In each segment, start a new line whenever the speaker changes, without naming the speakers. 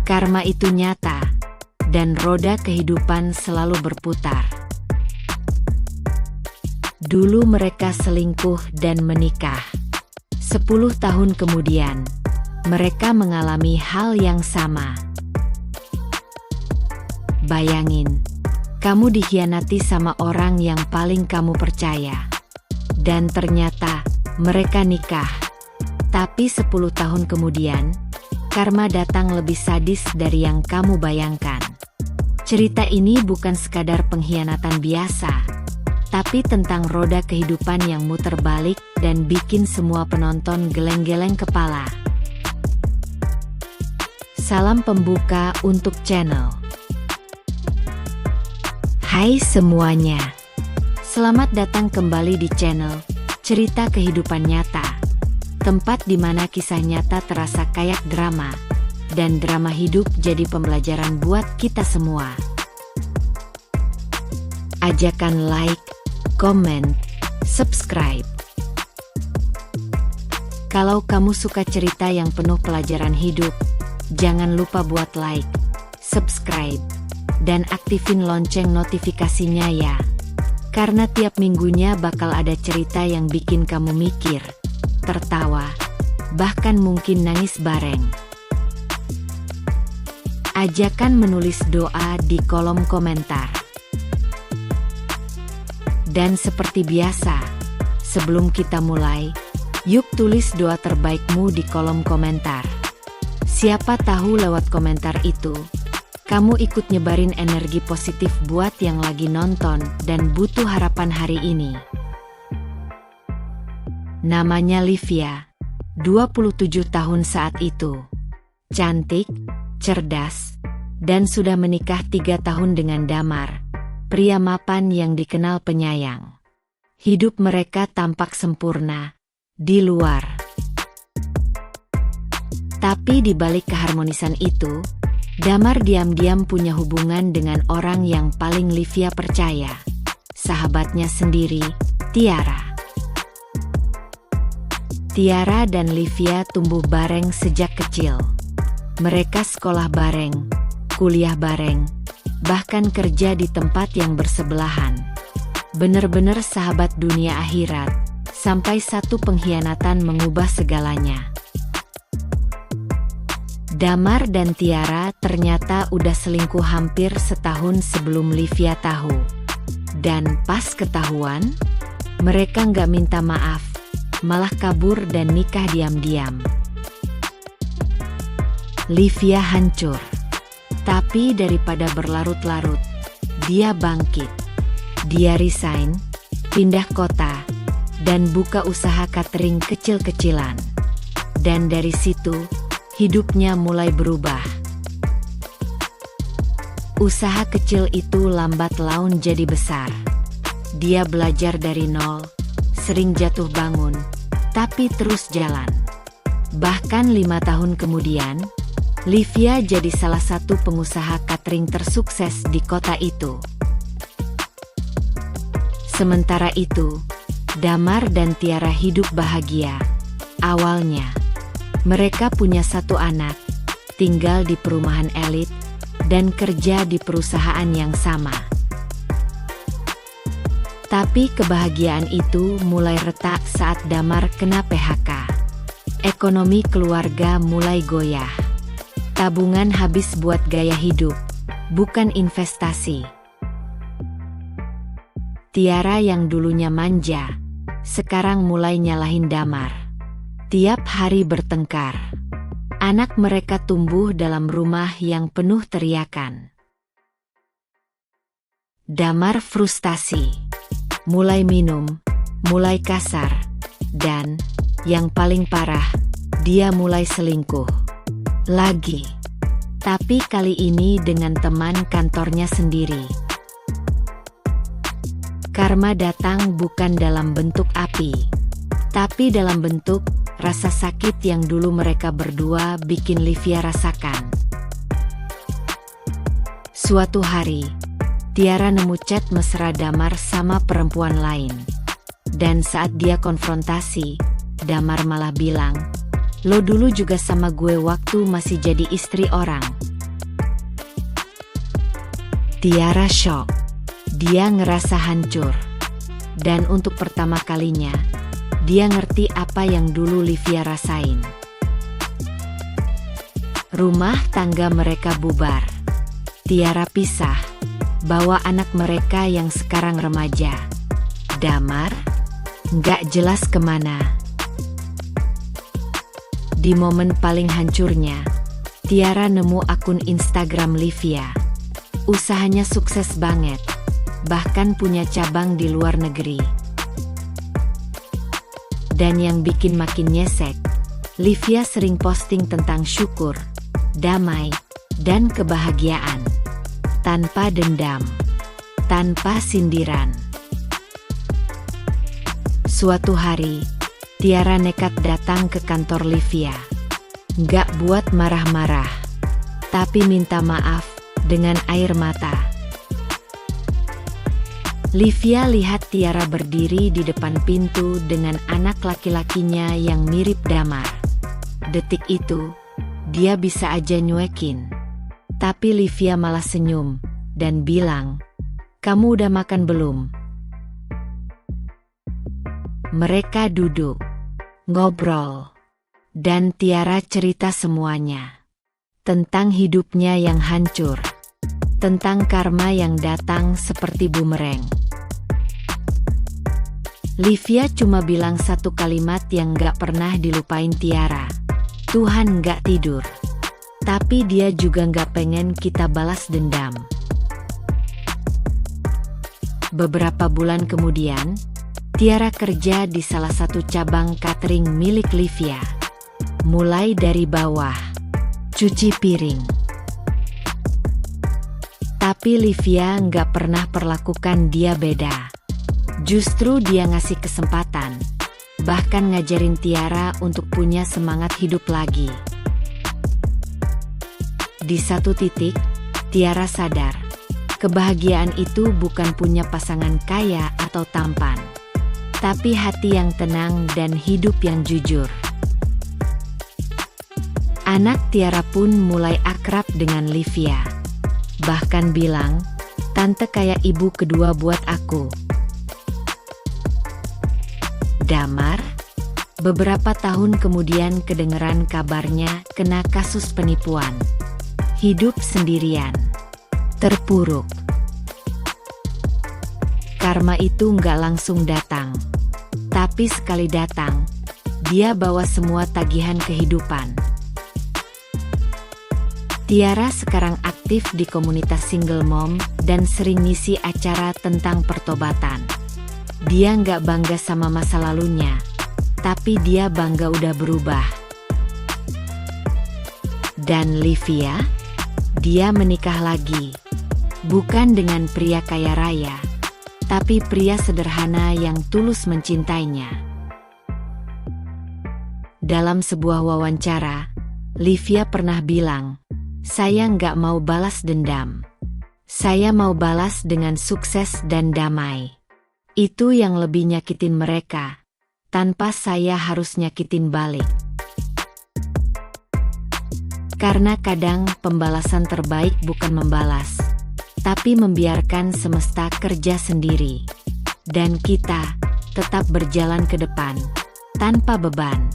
Karma itu nyata, dan roda kehidupan selalu berputar. Dulu mereka selingkuh dan menikah. 10 tahun kemudian, mereka mengalami hal yang sama. Bayangin, kamu dikhianati sama orang yang paling kamu percaya. Dan ternyata, mereka nikah. Tapi 10 tahun kemudian, karma datang lebih sadis dari yang kamu bayangkan. Cerita ini bukan sekadar pengkhianatan biasa, tapi tentang roda kehidupan yang muter balik dan bikin semua penonton geleng-geleng kepala. Salam pembuka untuk channel. Hai semuanya, selamat datang kembali di channel Cerita Kehidupan Nyata, tempat di mana kisah nyata terasa kayak drama, dan drama hidup jadi pembelajaran buat kita semua. Ajakan like, komen, subscribe. Kalau kamu suka cerita yang penuh pelajaran hidup, jangan lupa buat like, subscribe, dan aktifin lonceng notifikasinya ya. Karena tiap minggunya bakal ada cerita yang bikin kamu mikir, tertawa, bahkan mungkin nangis bareng. Ajakan menulis doa di kolom komentar. Dan seperti biasa, sebelum kita mulai, yuk tulis doa terbaikmu di kolom komentar. Siapa tahu lewat komentar itu, kamu ikut nyebarin energi positif buat yang lagi nonton dan butuh harapan hari ini. Namanya Livia, 27 tahun saat itu. Cantik, cerdas, dan sudah menikah 3 tahun dengan Damar, pria mapan yang dikenal penyayang. Hidup mereka tampak sempurna di luar. Tapi di balik keharmonisan itu, Damar diam-diam punya hubungan dengan orang yang paling Livia percaya, sahabatnya sendiri, Tiara. Tiara dan Livia tumbuh bareng sejak kecil. Mereka sekolah bareng, kuliah bareng, bahkan kerja di tempat yang bersebelahan. Bener-bener sahabat dunia akhirat, sampai satu pengkhianatan mengubah segalanya. Damar dan Tiara ternyata udah selingkuh hampir setahun sebelum Livia tahu. Dan pas ketahuan, mereka nggak minta maaf, malah kabur dan nikah diam-diam. Livia hancur. Tapi daripada berlarut-larut, dia bangkit. Dia resign, pindah kota, dan buka usaha catering kecil-kecilan. Dan dari situ, hidupnya mulai berubah. Usaha kecil itu lambat laun jadi besar. Dia belajar dari nol, sering jatuh bangun, tapi terus jalan. Bahkan 5 tahun kemudian, Livia jadi salah satu pengusaha catering tersukses di kota itu. Sementara itu, Damar dan Tiara hidup bahagia. Awalnya, mereka punya 1 anak, tinggal di perumahan elit, dan kerja di perusahaan yang sama. Tapi kebahagiaan itu mulai retak saat Damar kena PHK. Ekonomi keluarga mulai goyah. Tabungan habis buat gaya hidup, bukan investasi. Tiara yang dulunya manja, sekarang mulai nyalahin Damar. Tiap hari bertengkar. Anak mereka tumbuh dalam rumah yang penuh teriakan. Damar frustasi. Mulai minum, mulai kasar, dan, yang paling parah, dia mulai selingkuh. Lagi. Tapi kali ini dengan teman kantornya sendiri. Karma datang bukan dalam bentuk api, tapi dalam bentuk rasa sakit yang dulu mereka berdua bikin Livia rasakan. Suatu hari, Tiara nemu chat mesra Damar sama perempuan lain. Dan saat dia konfrontasi, Damar malah bilang, "Lo dulu juga sama gue waktu masih jadi istri orang, Tiara shock. Dia ngerasa hancur. Dan untuk pertama kalinya, dia ngerti apa yang dulu Livia rasain. Rumah tangga mereka bubar. Tiara pisah, bawa anak mereka yang sekarang remaja. Damar, nggak jelas kemana. Di momen paling hancurnya, Tiara nemu akun Instagram Livia. Usahanya sukses banget, bahkan punya cabang di luar negeri. Dan yang bikin makin nyesek, Livia sering posting tentang syukur, damai, dan kebahagiaan. Tanpa dendam, tanpa sindiran. Suatu hari, Tiara nekat datang ke kantor Livia. Nggak buat marah-marah, tapi minta maaf dengan air mata. Livia lihat Tiara berdiri di depan pintu dengan anak laki-lakinya yang mirip Damar. Detik itu, dia bisa aja nyuekin. Tapi Livia malah senyum dan bilang, "Kamu udah makan belum?" Mereka duduk, ngobrol, dan Tiara cerita semuanya. Tentang hidupnya yang hancur. Tentang karma yang datang seperti bumerang. Livia cuma bilang satu kalimat yang gak pernah dilupain Tiara. Tuhan gak tidur. Tapi dia juga gak pengen kita balas dendam. Beberapa bulan kemudian, Tiara kerja di salah satu cabang catering milik Livia. Mulai dari bawah, cuci piring. Tapi Livia nggak pernah perlakukan dia beda. Justru dia ngasih kesempatan, bahkan ngajarin Tiara untuk punya semangat hidup lagi. Di satu titik, Tiara sadar, kebahagiaan itu bukan punya pasangan kaya atau tampan, tapi hati yang tenang dan hidup yang jujur. Anak Tiara pun mulai akrab dengan Livia. Bahkan bilang, "Tante kayak ibu kedua buat aku." Damar, beberapa tahun kemudian kedengeran kabarnya kena kasus penipuan. Hidup sendirian. Terpuruk. Karma itu nggak langsung datang. Tapi sekali datang, dia bawa semua tagihan kehidupan. Tiara sekarang aktif di komunitas single mom dan sering ngisi acara tentang pertobatan. Dia nggak bangga sama masa lalunya, tapi dia bangga udah berubah. Dan Livia, dia menikah lagi. Bukan dengan pria kaya raya, tapi pria sederhana yang tulus mencintainya. Dalam sebuah wawancara, Livia pernah bilang, "Saya nggak mau balas dendam. Saya mau balas dengan sukses dan damai. Itu yang lebih nyakitin mereka, tanpa saya harus nyakitin balik." Karena kadang pembalasan terbaik bukan membalas, tapi membiarkan semesta kerja sendiri. Dan kita tetap berjalan ke depan, tanpa beban.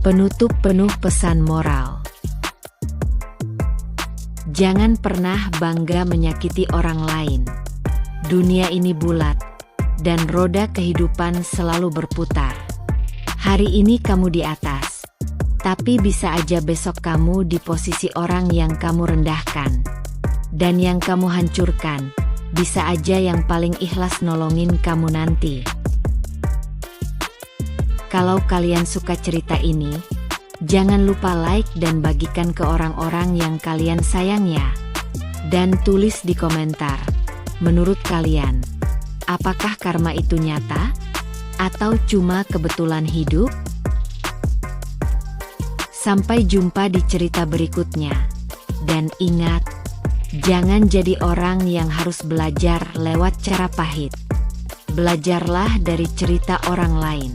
Penutup penuh pesan moral. Jangan pernah bangga menyakiti orang lain. Dunia ini bulat, dan roda kehidupan selalu berputar. Hari ini kamu di atas, tapi bisa aja besok kamu di posisi orang yang kamu rendahkan. Dan yang kamu hancurkan, bisa aja yang paling ikhlas nolongin kamu nanti. Kalau kalian suka cerita ini, jangan lupa like dan bagikan ke orang-orang yang kalian sayang ya. Dan tulis di komentar, menurut kalian, apakah karma itu nyata? Atau cuma kebetulan hidup? Sampai jumpa di cerita berikutnya. Dan ingat, jangan jadi orang yang harus belajar lewat cara pahit. Belajarlah dari cerita orang lain.